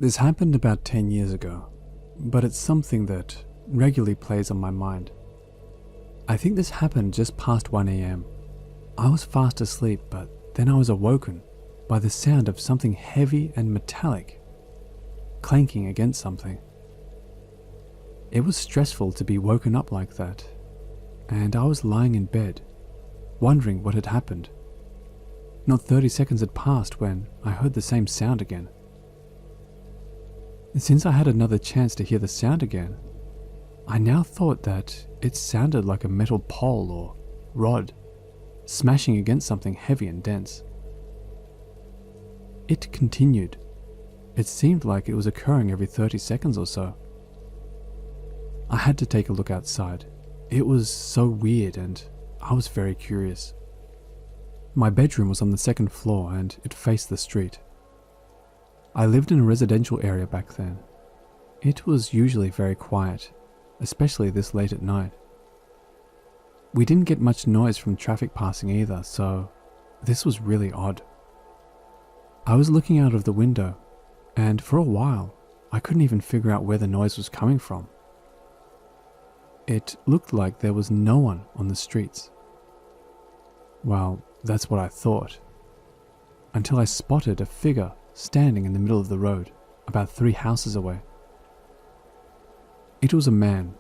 This happened about 10 years ago, but it's something that regularly plays on my mind. I think this happened just past 1 a.m. I was fast asleep, but then I was awoken by the sound of something heavy and metallic clanking against something. It was stressful to be woken up like that, and I was lying in bed, wondering what had happened. Not 30 seconds had passed when I heard the same sound again. Since I had another chance to hear the sound again, I now thought that it sounded like a metal pole or rod smashing against something heavy and dense. It continued. It seemed like it was occurring every 30 seconds or so. I had to take a look outside. It was so weird and I was very curious. My bedroom was on the second floor and it faced the street. I lived in a residential area back then. It was usually very quiet, especially this late at night. We didn't get much noise from traffic passing either, so this was really odd. I was looking out of the window, and for a while, I couldn't even figure out where the noise was coming from. It looked like there was no one on the streets. Well, that's what I thought, until I spotted a figure standing in the middle of the road, about 3 houses away. It was a man.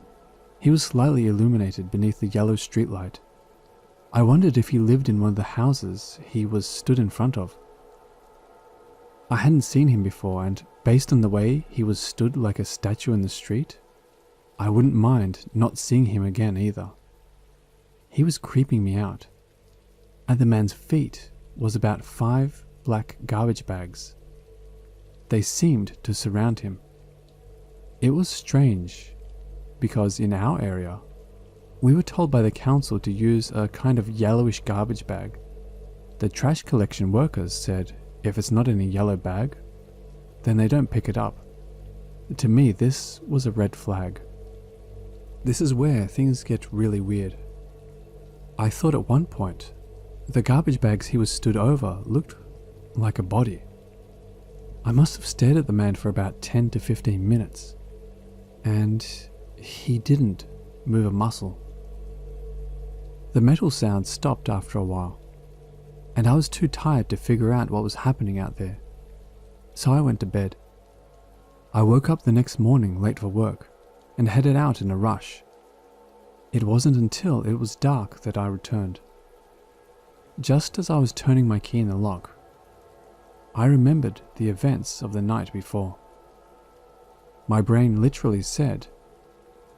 He was slightly illuminated beneath the yellow streetlight. I wondered if he lived in one of the houses he was stood in front of. I hadn't seen him before, and based on the way he was stood like a statue in the street, I wouldn't mind not seeing him again either. He was creeping me out. At the man's feet was about 5 black garbage bags. They seemed to surround him. It was strange, because in our area, we were told by the council to use a kind of yellowish garbage bag. The trash collection workers said if it's not in a yellow bag, then they don't pick it up. To me, this was a red flag. This is where things get really weird. I thought at one point, the garbage bags he was stood over looked like a body. I must have stared at the man for about 10 to 15 minutes, and he didn't move a muscle. The metal sound stopped after a while, and I was too tired to figure out what was happening out there, so I went to bed. I woke up the next morning late for work and headed out in a rush. It wasn't until it was dark that I returned. Just as I was turning my key in the lock, I remembered the events of the night before. My brain literally said,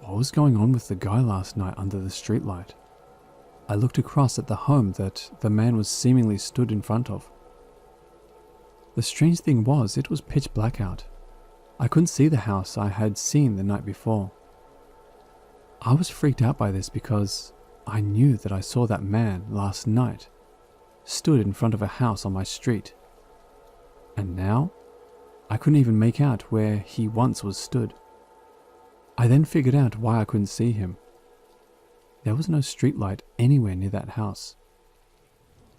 what was going on with the guy last night under the streetlight? I looked across at the home that the man was seemingly stood in front of. The strange thing was, it was pitch black out. I couldn't see the house I had seen the night before. I was freaked out by this because I knew that I saw that man last night stood in front of a house on my street. And now, I couldn't even make out where he once was stood. I then figured out why I couldn't see him. There was no streetlight anywhere near that house.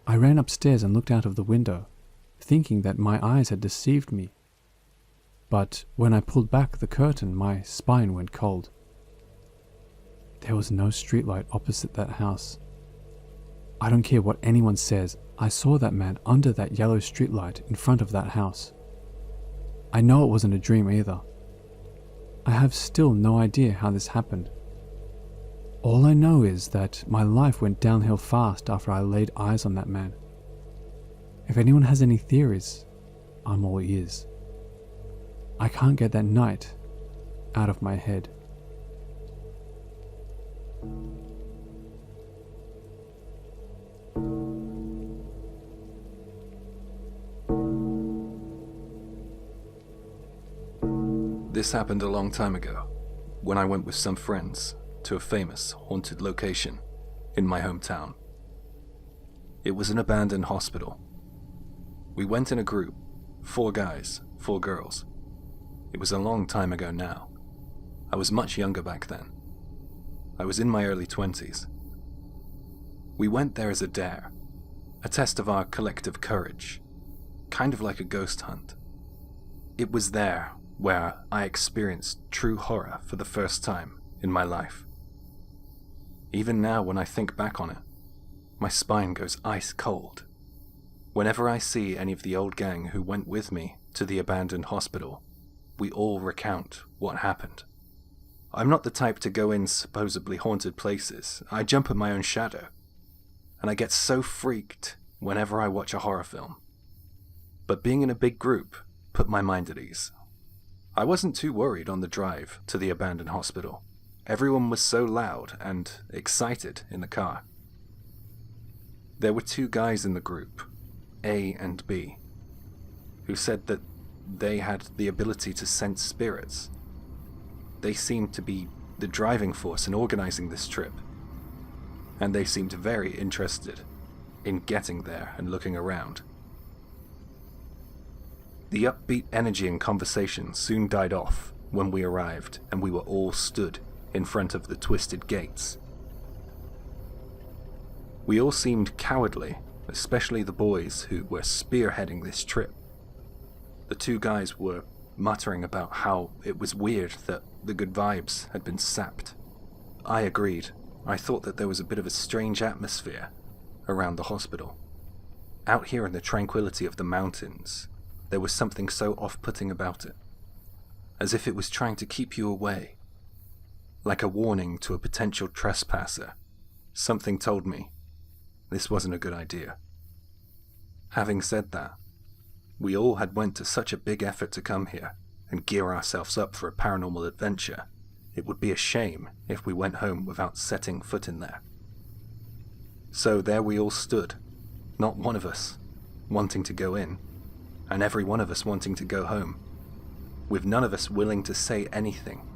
I ran upstairs and looked out of the window, thinking that my eyes had deceived me. But when I pulled back the curtain, my spine went cold. There was no streetlight opposite that house. I don't care what anyone says, I saw that man under that yellow streetlight in front of that house. I know it wasn't a dream either. I have still no idea how this happened. All I know is that my life went downhill fast after I laid eyes on that man. If anyone has any theories, I'm all ears. I can't get that night out of my head. This happened a long time ago, when I went with some friends to a famous haunted location in my hometown. It was an abandoned hospital. We went in a group, 4 guys, 4 girls. It was a long time ago now. I was much younger back then. I was in my early 20s. We went there as a dare, a test of our collective courage, kind of like a ghost hunt. It was there where I experienced true horror for the first time in my life. Even now, when I think back on it, my spine goes ice cold. Whenever I see any of the old gang who went with me to the abandoned hospital, we all recount what happened. I'm not the type to go in supposedly haunted places. I jump at my own shadow, and I get so freaked whenever I watch a horror film. But being in a big group put my mind at ease. I wasn't too worried on the drive to the abandoned hospital. Everyone was so loud and excited in the car. There were two guys in the group, A and B, who said that they had the ability to sense spirits. They seemed to be the driving force in organizing this trip, and they seemed very interested in getting there and looking around. The upbeat energy and conversation soon died off when we arrived and we were all stood in front of the twisted gates. We all seemed cowardly, especially the boys who were spearheading this trip. The two guys were muttering about how it was weird that the good vibes had been sapped. I agreed. I thought that there was a bit of a strange atmosphere around the hospital. Out here in the tranquility of the mountains, there was something so off-putting about it, as if it was trying to keep you away. Like a warning to a potential trespasser, something told me this wasn't a good idea. Having said that, we all had went to such a big effort to come here and gear ourselves up for a paranormal adventure. It would be a shame if we went home without setting foot in there. So there we all stood, not one of us wanting to go in, and every one of us wanting to go home. With none of us willing to say anything,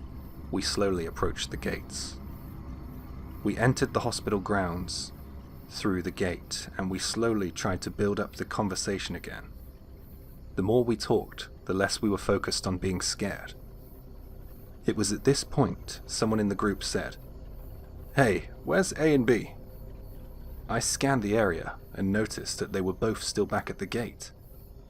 we slowly approached the gates. We entered the hospital grounds through the gate, and we slowly tried to build up the conversation again. The more we talked, the less we were focused on being scared. It was at this point someone in the group said, "Hey, where's A and B?" I scanned the area and noticed that they were both still back at the gate.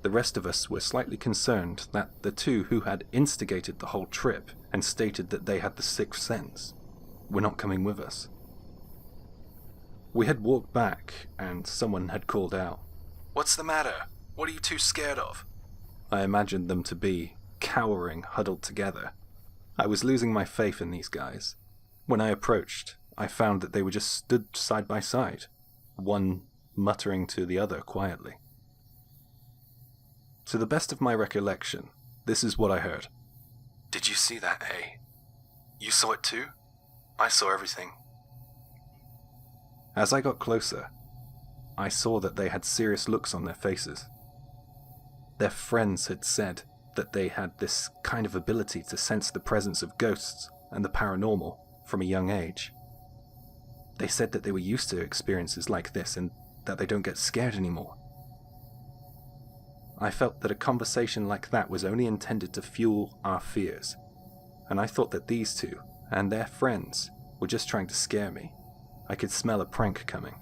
The rest of us were slightly concerned that the two who had instigated the whole trip and stated that they had the sixth sense were not coming with us. We had walked back and someone had called out, "What's the matter? What are you two scared of?" I imagined them to be cowering, huddled together. I was losing my faith in these guys. When I approached, I found that they were just stood side by side, one muttering to the other quietly. To the best of my recollection, this is what I heard. "Did you see that, A? You saw it too? I saw everything." As I got closer, I saw that they had serious looks on their faces. Their friends had said that they had this kind of ability to sense the presence of ghosts and the paranormal from a young age. They said that they were used to experiences like this and that they don't get scared anymore. I felt that a conversation like that was only intended to fuel our fears, and I thought that these two and their friends were just trying to scare me. I could smell a prank coming,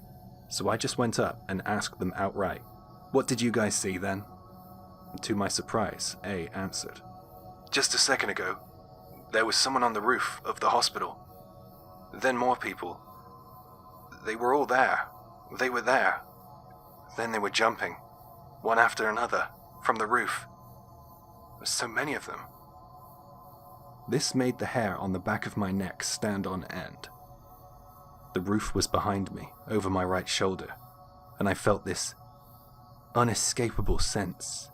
so I just went up and asked them outright, "What did you guys see then?" And to my surprise, A answered, "Just a second ago, there was someone on the roof of the hospital. Then more people. They were all there. They were there. Then they were jumping, one after another, from the roof. There were so many of them." This made the hair on the back of my neck stand on end. The roof was behind me, over my right shoulder, and I felt this unescapable sense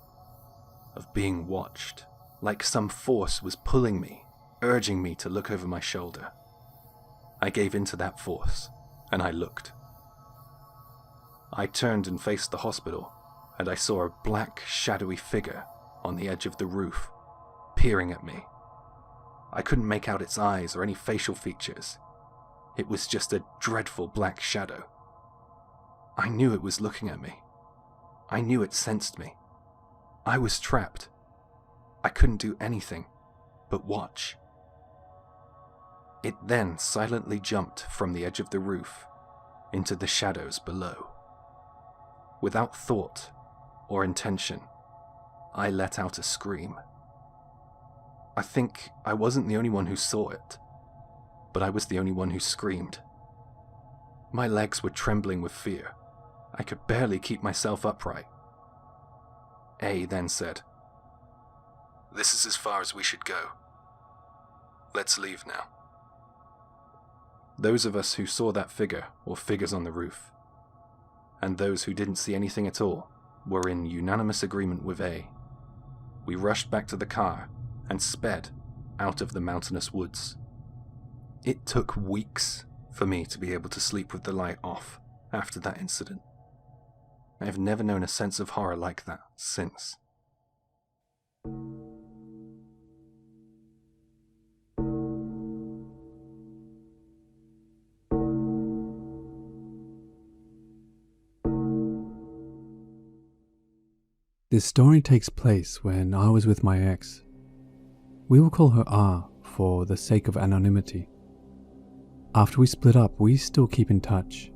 of being watched, like some force was pulling me, urging me to look over my shoulder. I gave in to that force, and I looked. I turned and faced the hospital, and I saw a black, shadowy figure on the edge of the roof, peering at me. I couldn't make out its eyes or any facial features. It was just a dreadful black shadow. I knew it was looking at me. I knew it sensed me. I was trapped. I couldn't do anything but watch. It then silently jumped from the edge of the roof into the shadows below. Without thought or intention, I let out a scream. I think I wasn't the only one who saw it, but I was the only one who screamed. My legs were trembling with fear. I could barely keep myself upright. A then said, "This is as far as we should go. Let's leave now." Those of us who saw that figure or figures on the roof, and those who didn't see anything at all, were in unanimous agreement with A. We rushed back to the car and sped out of the mountainous woods. It took weeks for me to be able to sleep with the light off after that incident. I have never known a sense of horror like that since. This story takes place when I was with my ex. We will call her R for the sake of anonymity. After we split up, we still keep in touch.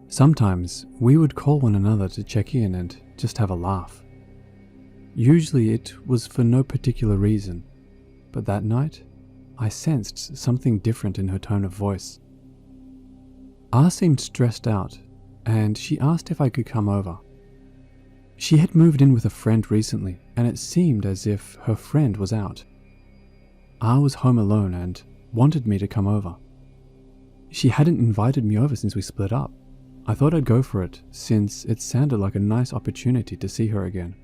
Sometimes we would call one another to check in and just have a laugh. Usually it was for no particular reason, but that night I sensed something different in her tone of voice. R seemed stressed out, and she asked if I could come over. She had moved in with a friend recently, and it seemed as if her friend was out. R was home alone and wanted me to come over. She hadn't invited me over since we split up. I thought I'd go for it, since it sounded like a nice opportunity to see her again.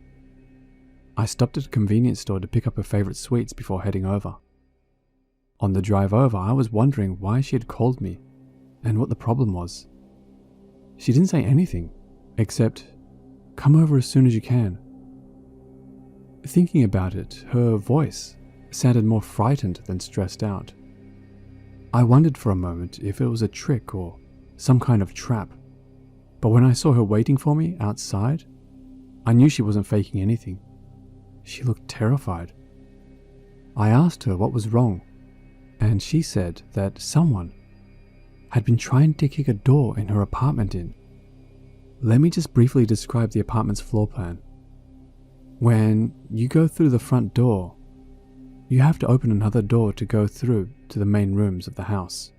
I stopped at a convenience store to pick up her favorite sweets before heading over. On the drive over, I was wondering why she had called me and what the problem was. She didn't say anything, except, "Come over as soon as you can." Thinking about it, her voice sounded more frightened than stressed out. I wondered for a moment if it was a trick or some kind of trap, but when I saw her waiting for me outside, I knew she wasn't faking anything. She looked terrified. I asked her what was wrong, and she said that someone had been trying to kick a door in her apartment in. Let me just briefly describe the apartment's floor plan. When you go through the front door, you have to open another door to go through to the main rooms of the house.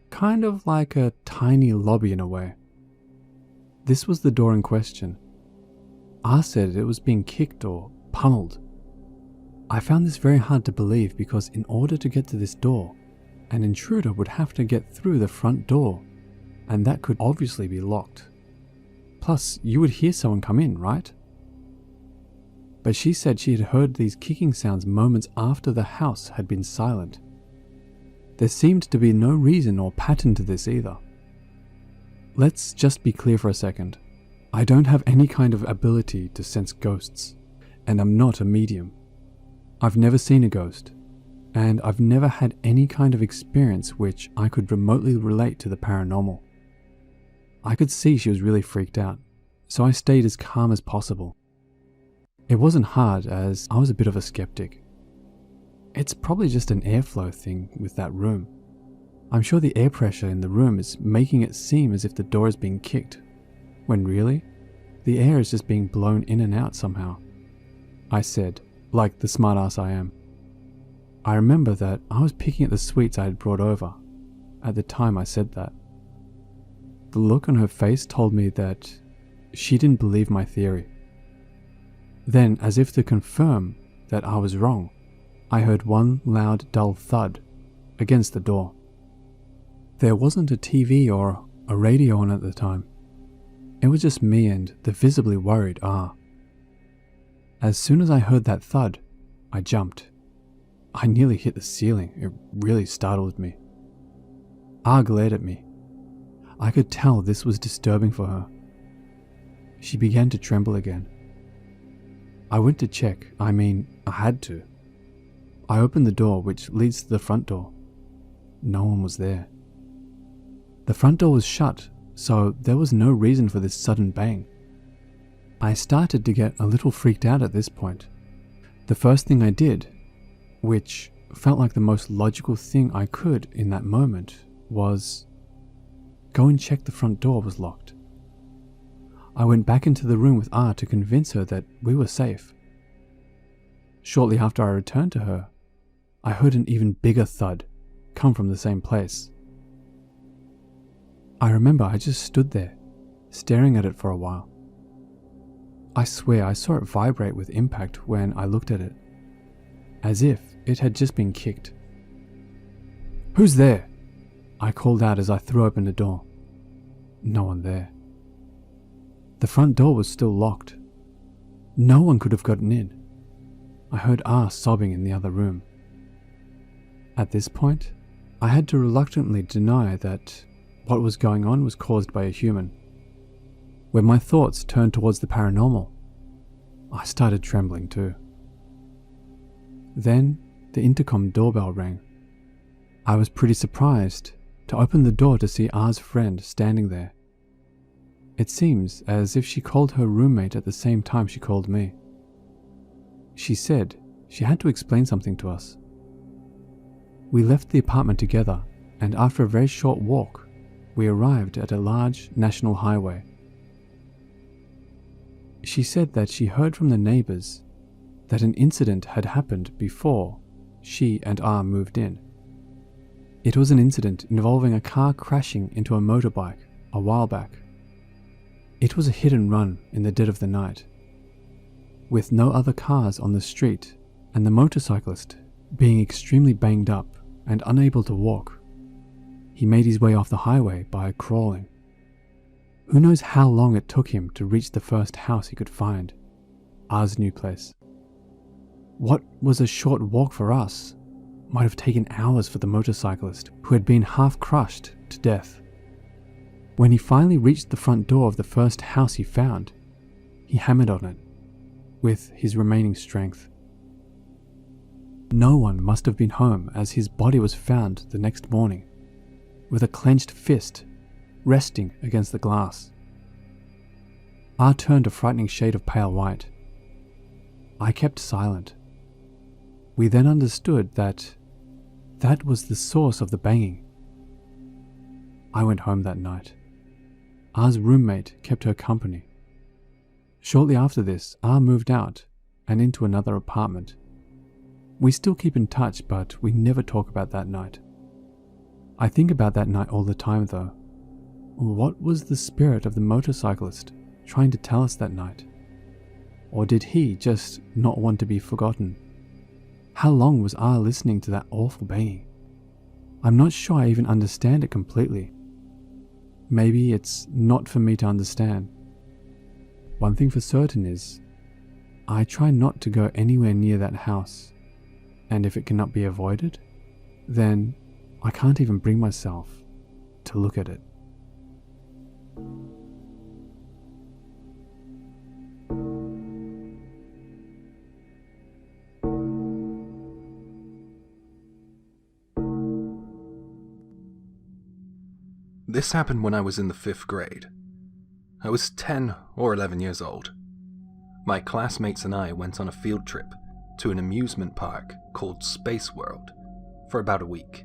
Kind of like a tiny lobby in a way. This was the door in question. R said it was being kicked or pummeled. I found this very hard to believe because in order to get to this door, an intruder would have to get through the front door, and that could obviously be locked. Plus, you would hear someone come in, right? But she said she had heard these kicking sounds moments after the house had been silent. There seemed to be no reason or pattern to this either. Let's just be clear for a second. I don't have any kind of ability to sense ghosts, and I'm not a medium. I've never seen a ghost, and I've never had any kind of experience which I could remotely relate to the paranormal. I could see she was really freaked out, so I stayed as calm as possible. It wasn't hard as I was a bit of a skeptic. It's probably just an airflow thing with that room. I'm sure the air pressure in the room is making it seem as if the door is being kicked, when really, the air is just being blown in and out somehow. I said, like the smartass I am. I remember that I was picking at the sweets I had brought over at the time I said that. The look on her face told me that she didn't believe my theory. Then, as if to confirm that I was wrong, I heard one loud, dull thud against the door. There wasn't a TV or a radio on at the time. It was just me and the visibly worried R. As soon as I heard that thud, I jumped. I nearly hit the ceiling. It really startled me. R glared at me. I could tell this was disturbing for her. She began to tremble again. I went to check. I had to. I opened the door which leads to the front door. No one was there. The front door was shut, so there was no reason for this sudden bang. I started to get a little freaked out at this point. The first thing I did, which felt like the most logical thing I could in that moment, was go and check the front door was locked. I went back into the room with R to convince her that we were safe. Shortly after I returned to her, I heard an even bigger thud come from the same place. I remember I just stood there, staring at it for a while. I swear I saw it vibrate with impact when I looked at it, as if it had just been kicked. "Who's there?" I called out as I threw open the door. No one there. The front door was still locked. No one could have gotten in. I heard R sobbing in the other room. At this point, I had to reluctantly deny that what was going on was caused by a human. When my thoughts turned towards the paranormal, I started trembling too. Then the intercom doorbell rang. I was pretty surprised to open the door to see R's friend standing there. It seems as if she called her roommate at the same time she called me. She said she had to explain something to us. We left the apartment together, and after a very short walk, we arrived at a large national highway. She said that she heard from the neighbors that an incident had happened before she and R moved in. It was an incident involving a car crashing into a motorbike a while back. It was a hit and run in the dead of the night, with no other cars on the street and the motorcyclist being extremely banged up and unable to walk. He made his way off the highway by crawling. Who knows how long it took him to reach the first house he could find, R's new place. What was a short walk for us might have taken hours for the motorcyclist who had been half crushed to death. When he finally reached the front door of the first house he found, he hammered on it with his remaining strength. No one must have been home as his body was found the next morning, with a clenched fist resting against the glass. R turned a frightening shade of pale white. I kept silent. We then understood that that was the source of the banging. I went home that night. R's roommate kept her company. Shortly after this, R moved out and into another apartment. We still keep in touch, but we never talk about that night. I think about that night all the time though. What was the spirit of the motorcyclist trying to tell us that night? Or did he just not want to be forgotten? How long was R listening to that awful banging? I'm not sure I even understand it completely. Maybe it's not for me to understand. One thing for certain is, I try not to go anywhere near that house, and if it cannot be avoided, then I can't even bring myself to look at it. This happened when I was in the 5th grade. I was 10 or 11 years old. My classmates and I went on a field trip to an amusement park called Space World for about a week.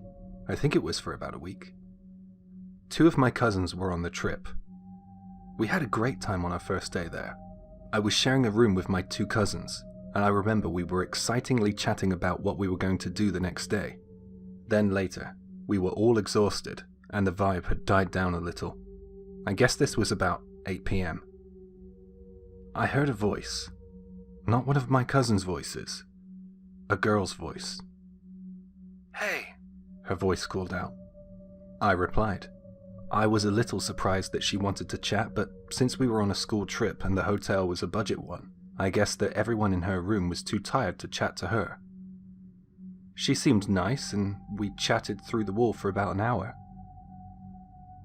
I think it was for about a week. 2 of my cousins were on the trip. We had a great time on our first day there. I was sharing a room with my 2 cousins, and I remember we were excitingly chatting about what we were going to do the next day. Then later, we were all exhausted, and the vibe had died down a little. I guess this was about 8 p.m. I heard a voice. Not one of my cousins' voices. A girl's voice. "Hey," her voice called out. I replied. I was a little surprised that she wanted to chat, but since we were on a school trip and the hotel was a budget one, I guessed that everyone in her room was too tired to chat to her. She seemed nice, and we chatted through the wall for about an hour.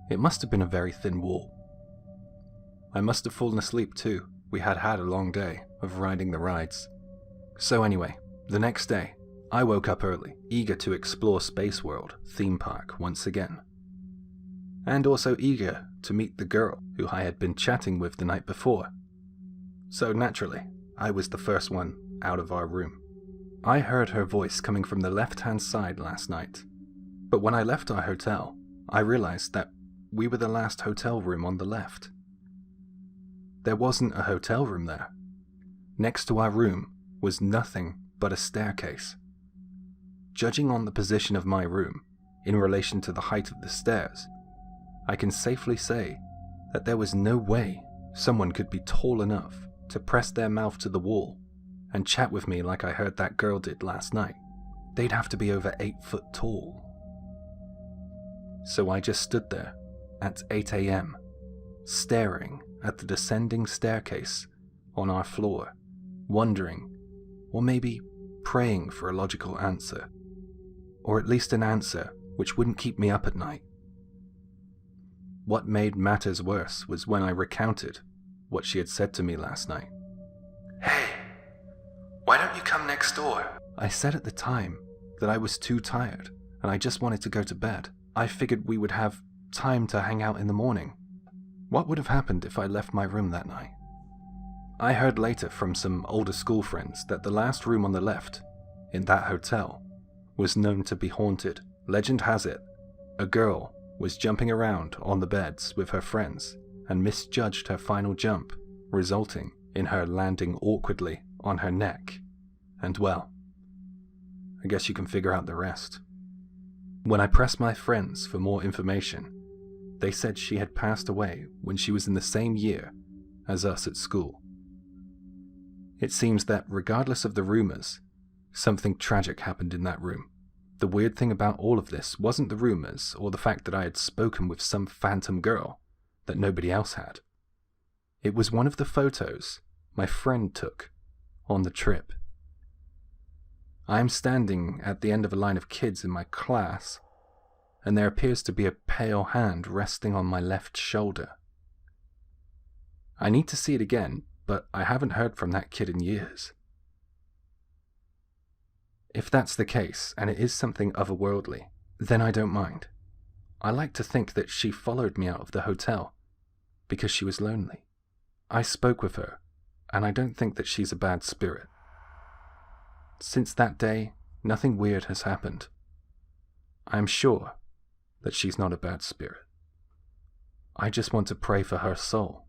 It must have been a very thin wall. I must have fallen asleep too. We had had a long day of riding the rides. So anyway, the next day, I woke up early, eager to explore Space World theme park once again. And also eager to meet the girl who I had been chatting with the night before. So naturally, I was the first one out of our room. I heard her voice coming from the left-hand side last night. But when I left our hotel, I realized that we were the last hotel room on the left. There wasn't a hotel room there. Next to our room was nothing but a staircase. Judging on the position of my room in relation to the height of the stairs, I can safely say that there was no way someone could be tall enough to press their mouth to the wall and chat with me like I heard that girl did last night. They'd have to be over 8 foot tall. So I just stood there at 8 a.m., staring at the descending staircase on our floor, wondering, or maybe praying for a logical answer, or at least an answer which wouldn't keep me up at night. What made matters worse was when I recounted what she had said to me last night. "Hey, why don't you come next door?" I said at the time that I was too tired and I just wanted to go to bed. I figured we would have time to hang out in the morning. What would have happened if I left my room that night? I heard later from some older school friends that the last room on the left, in that hotel, was known to be haunted. Legend has it, a girl was jumping around on the beds with her friends and misjudged her final jump, resulting in her landing awkwardly on her neck. And well, I guess you can figure out the rest. When I pressed my friends for more information, they said she had passed away when she was in the same year as us at school. It seems that regardless of the rumors, something tragic happened in that room. The weird thing about all of this wasn't the rumors or the fact that I had spoken with some phantom girl that nobody else had. It was one of the photos my friend took on the trip. I am standing at the end of a line of kids in my class, and there appears to be a pale hand resting on my left shoulder. I need to see it again, but I haven't heard from that kid in years. If that's the case, and it is something otherworldly, then I don't mind. I like to think that she followed me out of the hotel because she was lonely. I spoke with her, and I don't think that she's a bad spirit. Since that day, nothing weird has happened. I am sure that she's not a bad spirit. I just want to pray for her soul.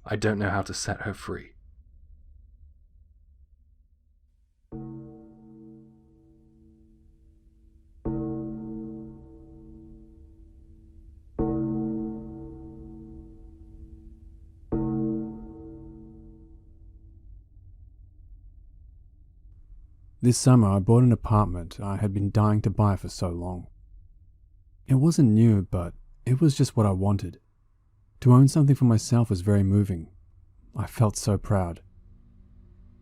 I don't know how to set her free. This summer I bought an apartment I had been dying to buy for so long. It wasn't new, but it was just what I wanted. To own something for myself was very moving. I felt so proud.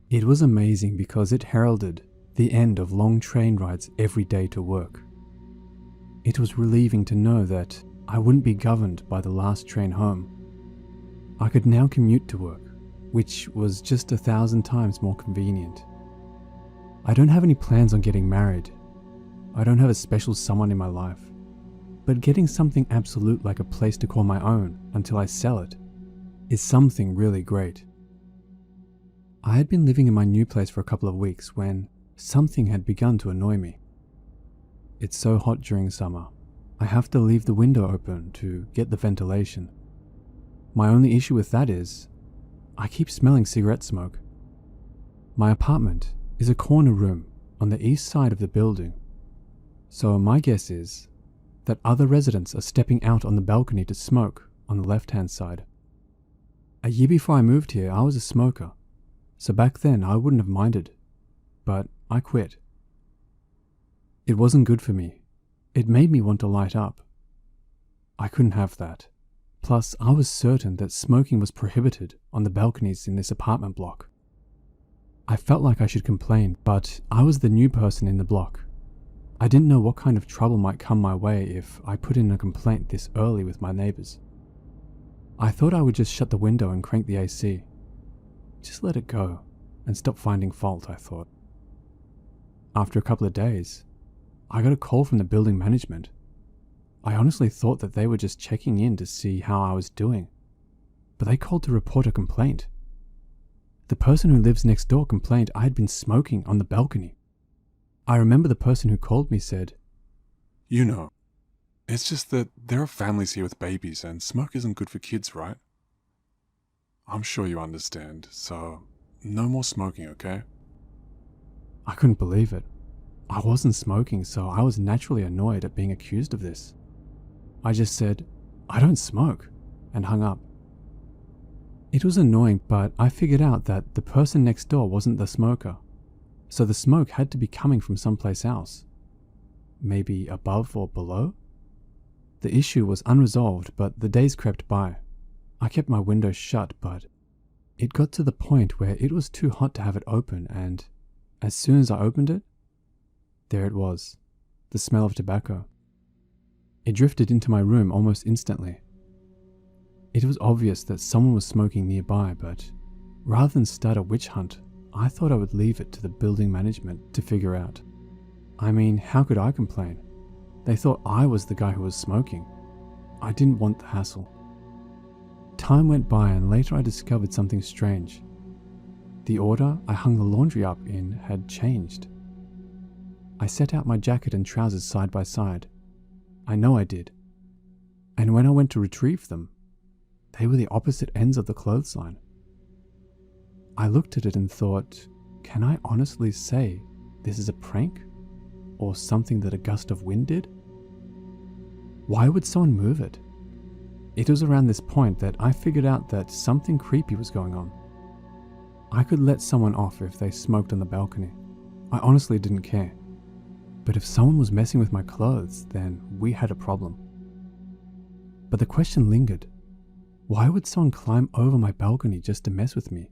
It was amazing because it heralded the end of long train rides every day to work. It was relieving to know that I wouldn't be governed by the last train home. I could now commute to work, which was just 1,000 times more convenient. I don't have any plans on getting married. I don't have a special someone in my life. But getting something absolute like a place to call my own until I sell it is something really great. I had been living in my new place for a couple of weeks when something had begun to annoy me. It's so hot during summer, I have to leave the window open to get the ventilation. My only issue with that is, I keep smelling cigarette smoke. My apartment is a corner room on the east side of the building, so my guess is that other residents are stepping out on the balcony to smoke on the left-hand side. A year before I moved here, I was a smoker, so back then I wouldn't have minded, but I quit. It wasn't good for me. It made me want to light up. I couldn't have that. Plus, I was certain that smoking was prohibited on the balconies in this apartment block. I felt like I should complain, but I was the new person in the block. I didn't know what kind of trouble might come my way if I put in a complaint this early with my neighbors. I thought I would just shut the window and crank the AC. Just let it go and stop finding fault, I thought. After a couple of days, I got a call from the building management. I honestly thought that they were just checking in to see how I was doing, but they called to report a complaint. The person who lives next door complained I had been smoking on the balcony. I remember the person who called me said, "You know, it's just that there are families here with babies and smoke isn't good for kids, right? I'm sure you understand, so no more smoking, okay?" I couldn't believe it. I wasn't smoking, so I was naturally annoyed at being accused of this. I just said, "I don't smoke," and hung up. It was annoying, but I figured out that the person next door wasn't the smoker, so the smoke had to be coming from someplace else. Maybe above or below? The issue was unresolved, but the days crept by. I kept my windows shut, but it got to the point where it was too hot to have it open, and as soon as I opened it, there it was, the smell of tobacco. It drifted into my room almost instantly. It was obvious that someone was smoking nearby, but rather than start a witch hunt, I thought I would leave it to the building management to figure out. I mean, how could I complain? They thought I was the guy who was smoking. I didn't want the hassle. Time went by and later I discovered something strange. The order I hung the laundry up in had changed. I set out my jacket and trousers side by side. I know I did. And when I went to retrieve them, they were the opposite ends of the clothesline. I looked at it and thought, can I honestly say this is a prank? Or something that a gust of wind did? Why would someone move it? It was around this point that I figured out that something creepy was going on. I could let someone off if they smoked on the balcony. I honestly didn't care. But if someone was messing with my clothes, then we had a problem. But the question lingered. Why would someone climb over my balcony just to mess with me?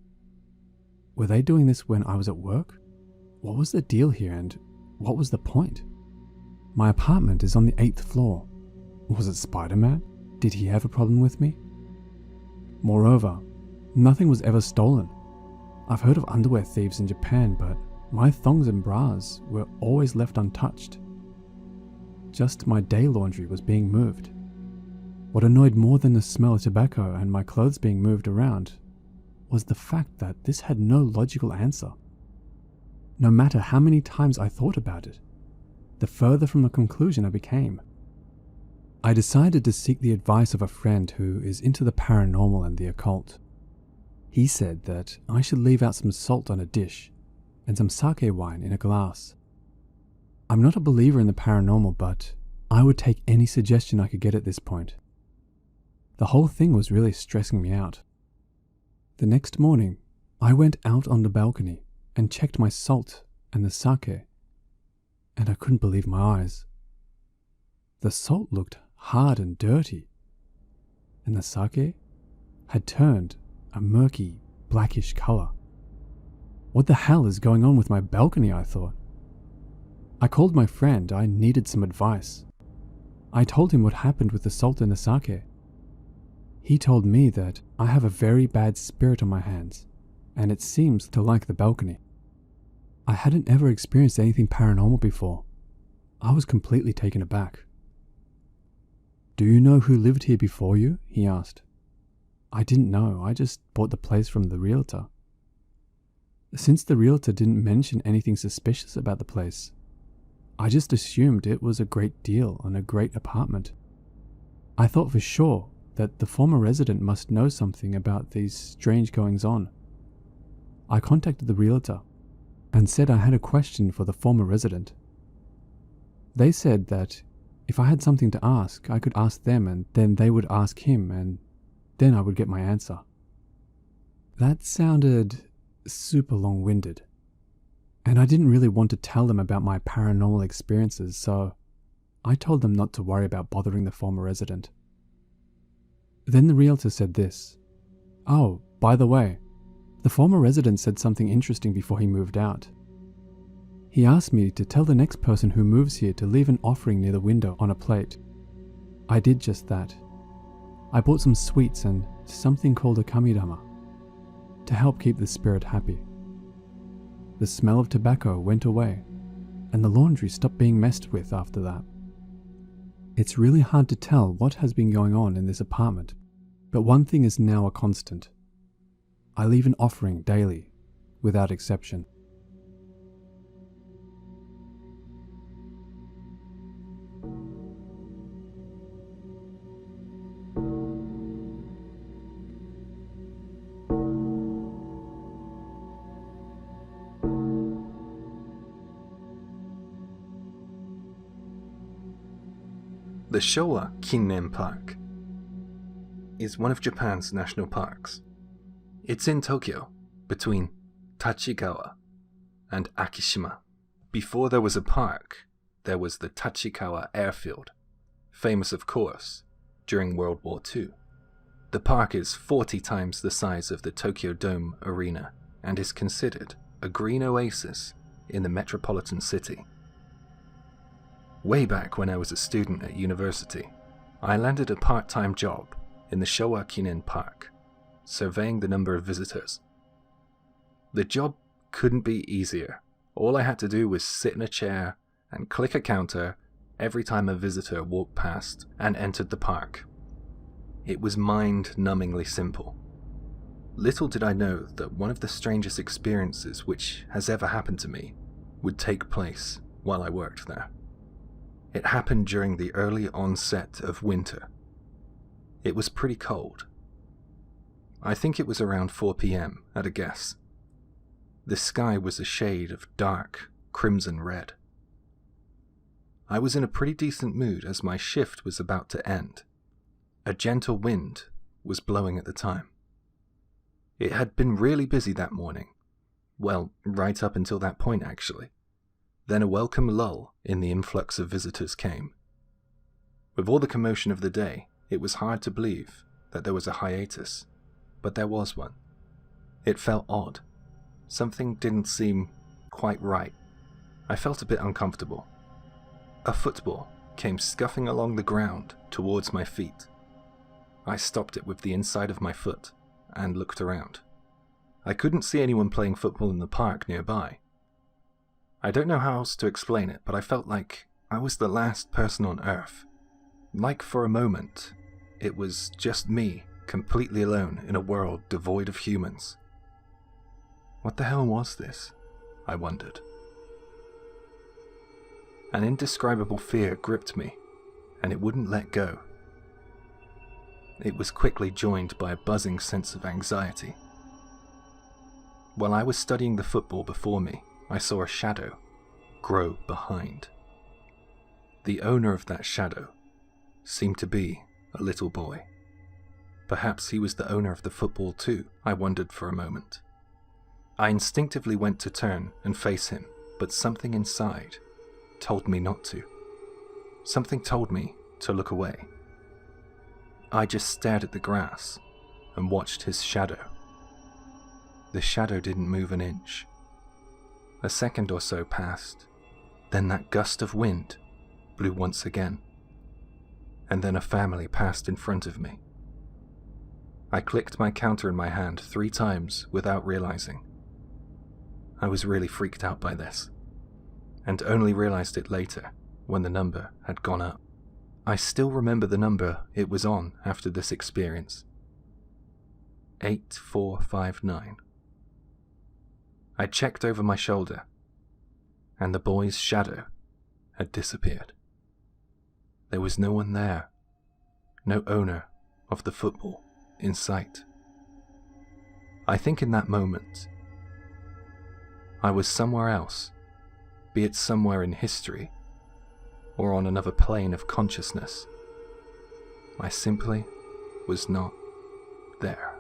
Were they doing this when I was at work? What was the deal here and what was the point? My apartment is on the 8th floor. Was it Spider-Man? Did he have a problem with me? Moreover, nothing was ever stolen. I've heard of underwear thieves in Japan, but my thongs and bras were always left untouched. Just my day laundry was being moved. What annoyed more than the smell of tobacco and my clothes being moved around was the fact that this had no logical answer. No matter how many times I thought about it, the further from the conclusion I became. I decided to seek the advice of a friend who is into the paranormal and the occult. He said that I should leave out some salt on a dish and some sake wine in a glass. I'm not a believer in the paranormal, but I would take any suggestion I could get at this point. The whole thing was really stressing me out. The next morning, I went out on the balcony and checked my salt and the sake, and I couldn't believe my eyes. The salt looked hard and dirty, and the sake had turned a murky, blackish color. What the hell is going on with my balcony, I thought. I called my friend. I needed some advice. I told him what happened with the salt and the sake. He told me that I have a very bad spirit on my hands, and it seems to like the balcony. I hadn't ever experienced anything paranormal before. I was completely taken aback. "Do you know who lived here before you?" he asked. I didn't know. I just bought the place from the realtor. Since the realtor didn't mention anything suspicious about the place, I just assumed it was a great deal and a great apartment. I thought for sure that the former resident must know something about these strange goings-on. I contacted the realtor and said I had a question for the former resident. They said that if I had something to ask, I could ask them and then they would ask him and then I would get my answer. That sounded super long-winded, and I didn't really want to tell them about my paranormal experiences, so I told them not to worry about bothering the former resident. Then the realtor said this. "Oh, by the way, the former resident said something interesting before he moved out. He asked me to tell the next person who moves here to leave an offering near the window on a plate. I did just that. I bought some sweets and something called a kamidama to help keep the spirit happy. The smell of tobacco went away, and the laundry stopped being messed with after that. It's really hard to tell what has been going on in this apartment, but one thing is now a constant. I leave an offering daily, without exception." The Showa Kinren Park is one of Japan's national parks. It's in Tokyo, between Tachikawa and Akishima. Before there was a park, there was the Tachikawa airfield, famous of course during World War II. The park is 40 times the size of the Tokyo Dome Arena and is considered a green oasis in the metropolitan city. Way back when I was a student at university, I landed a part-time job in the Showa Kinren Park, surveying the number of visitors. The job couldn't be easier. All I had to do was sit in a chair and click a counter every time a visitor walked past and entered the park. It was mind-numbingly simple. Little did I know that one of the strangest experiences which has ever happened to me would take place while I worked there. It happened during the early onset of winter. It was pretty cold. I think it was around 4 p.m. at a guess. The sky was a shade of dark crimson red. I was in a pretty decent mood as my shift was about to end. A gentle wind was blowing at the time. It had been really busy that morning. Well, right up until that point actually. Then a welcome lull in the influx of visitors came. With all the commotion of the day, it was hard to believe that there was a hiatus, but there was one. It felt odd. Something didn't seem quite right. I felt a bit uncomfortable. A football came scuffing along the ground towards my feet. I stopped it with the inside of my foot and looked around. I couldn't see anyone playing football in the park nearby. I don't know how else to explain it, but I felt like I was the last person on Earth. Like for a moment, it was just me, completely alone in a world devoid of humans. What the hell was this? I wondered. An indescribable fear gripped me, and it wouldn't let go. It was quickly joined by a buzzing sense of anxiety. While I was studying the football before me, I saw a shadow grow behind. The owner of that shadow seemed to be a little boy. Perhaps he was the owner of the football too, I wondered for a moment. I instinctively went to turn and face him, but something inside told me not to. Something told me to look away. I just stared at the grass and watched his shadow. The shadow didn't move an inch. A second or so passed, then that gust of wind blew once again, and then a family passed in front of me. I clicked my counter in my hand 3 times without realizing. I was really freaked out by this, and only realized it later when the number had gone up. I still remember the number it was on after this experience. 8459. I checked over my shoulder, and the boy's shadow had disappeared. There was no one there, no owner of the football in sight. I think in that moment, I was somewhere else, be it somewhere in history, or on another plane of consciousness. I simply was not there.